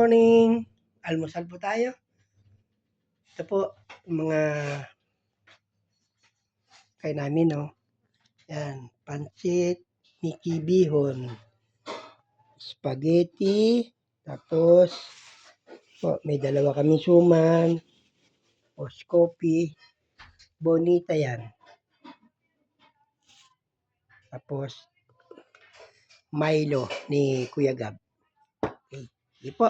morning! Almusal po tayo. Ito po, mga kain namin, no? Yan, pancit, Mickey Bihon, spaghetti, tapos po, may dalawa kaming suman, tapos coffee, bonita yan. Tapos, Milo ni Kuya Gab. Okay, hindi po.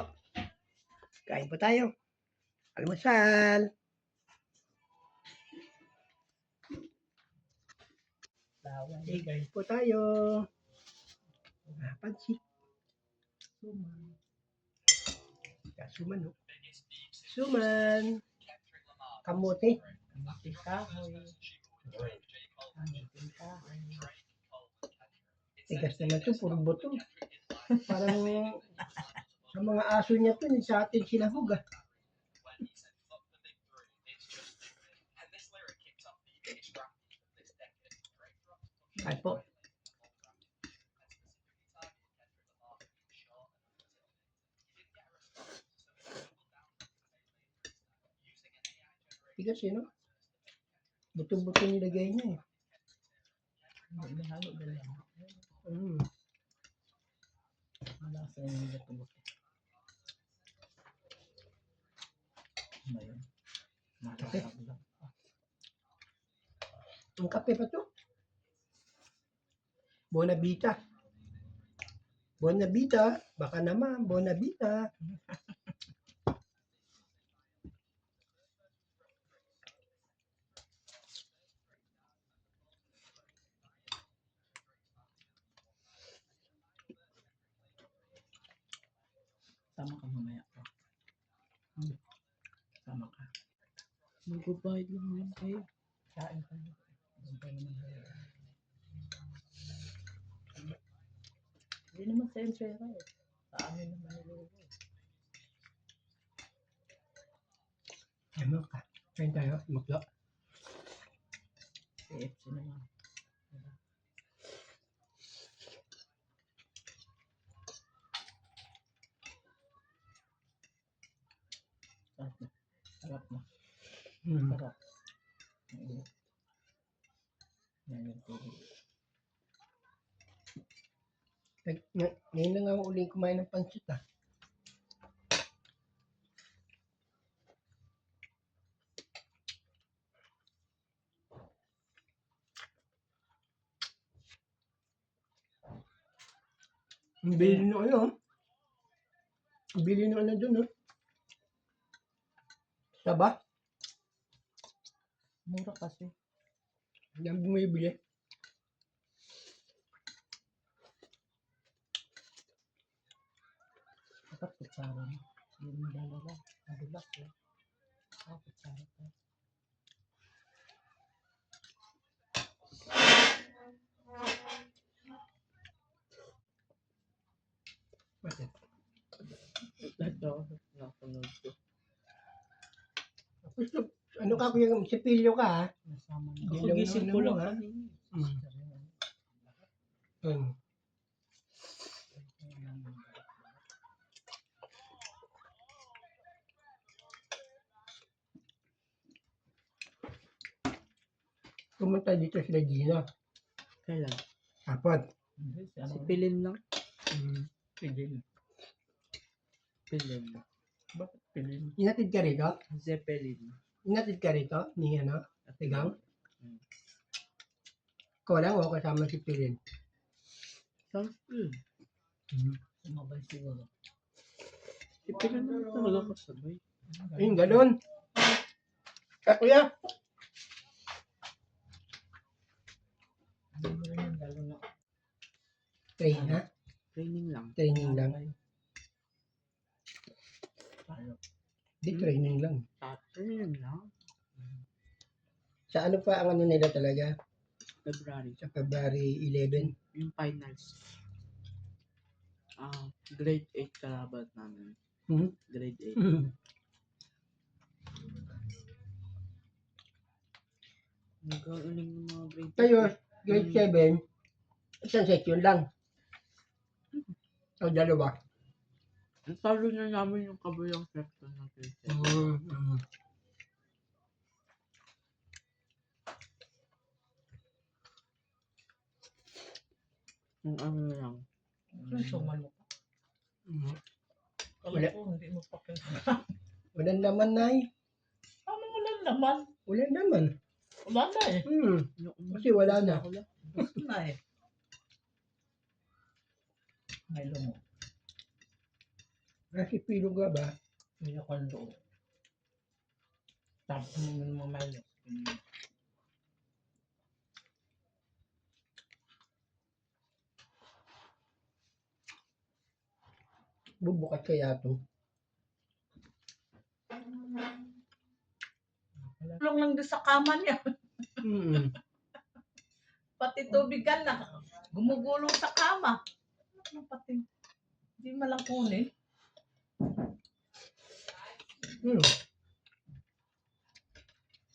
Kain po tayo. Almusal! Okay, kain po tayo. Pancit. Suman, no? Suman. Kamote. Tigas naman ito, puro buto. Parang sa mga aso niya ito, sa atin sinahog ah. Ay po. Tigas yun, no? Buto-buto nilagay niya eh. Halo na lang. Malasa yung buto-buto. Ano yun? Kape. Malasa lang. Ang kape pa to. Bonavita. Bonavita. Baka naman, Bonavita. Sama ka mamaya pa. Sama ka. Mag-goodbye lang yun kayo. Kain ka. Goodbye naman kayo. Hindi naman sa pera eh. Sa amin naman niluluto. Ano ka? Kain tayo, maklo. KFC naman. Sarap na. Sarap na. Sarap. Yan yung tubig. Ngayon lang ako uling kumain ng pancit ah. Ang bili ng ano. Ang bili ng ano dun, no? Saba? Mura kasi. Yan bumibili. Dapat kutsara na. Hindi mo dalala. Madulas eh. Kutsara ka. Bakit? Ito. Nasunod ko. Tapos, ano ka kuya, sipilyo ka ha? Nasama na. Hindi Ako lang gising ano ko mo, lang ha? kanina. Pumunta dito sila Gina. Kailan? Apat. Si Pilin lang. Pilin. Pilin. Bakit Pilin? Inatid ka rito? Zeppelin. Inatid ka rito? Ni ano? Tigang? Ikaw lang o kasama si Pilin? Sample. Sumabay siguro. Si Pilin naman talaga kasabay. Ayun, galon. Kuya. Train, ha? Training lang. Training lang. Di, training lang. Training lang. Sa ano pa ang ano nila talaga? February. Sa February 11. Yung finals. Grade 8 kalaban namin. Grade 8. Nag-uuling ng mga grade 8. Kayo, grade 7, isang section lang. O dalawa. Ang talo na namin yung kabilang section natin. Yung ano lang. Yung suman mo pa. Kala Wala. ko hindi mo pa kinakain. Walang naman, Nay. Ano wala naman? Wala naman. Wala na eh. Kasi wala na. Gusto na eh. May lumo. Kasi pilog ka ba? Hindi ako ang loob. Tapos mo mga Milo. Bubukas kaya to. Tulong lang doon sa kama niya. Pati tubigan na. Gumugulong sa kama. Ano pati? Hindi malang kunin.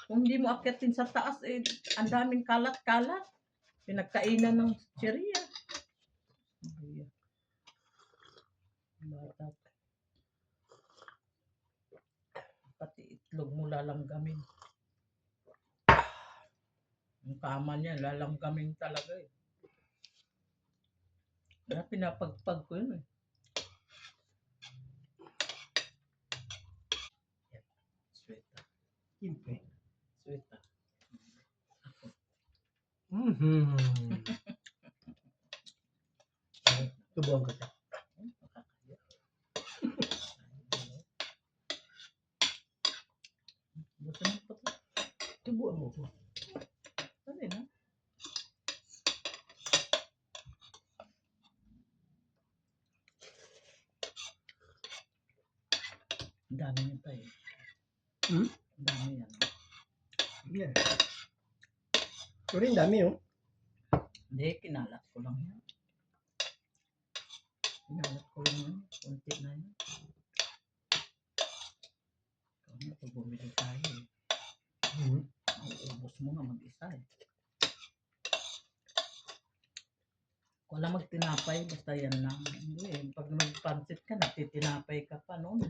Kung hindi mo akyatin sa taas, eh, ang daming kalat-kalat. Pinagkainan ng chiria. Bata. Pati itlog mo lalanggamin. Yung kama niya, lalanggamin talaga eh. Kaya pinapagpag ko yun eh. Sweet. Siyempre. Sweet. Tubuhan ka siya. Gusto mo pa ito? Tubuhan mo po. Dali na. Ang dami niya pa eh. Ang dami yan. Yeah. Pero yung dami, oh. Hindi, kinalat ko lang yan. Kinalat ko lang yan. Kunti na yan. Kaya pag bumili tayo eh. Mauubos mo nga mag-isa eh. Wala magtinapay, basta yan lang. Hindi eh. Pag magpansit ka, nagtitinapay ka pa noon.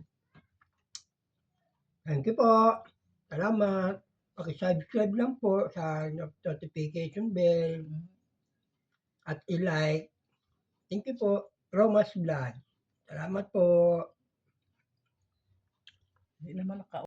Thank you po. Salamat. Paki-subscribe lang po sa notification bell at i-like. Thank you po. Romas Vlog. Salamat po. Hindi naman naka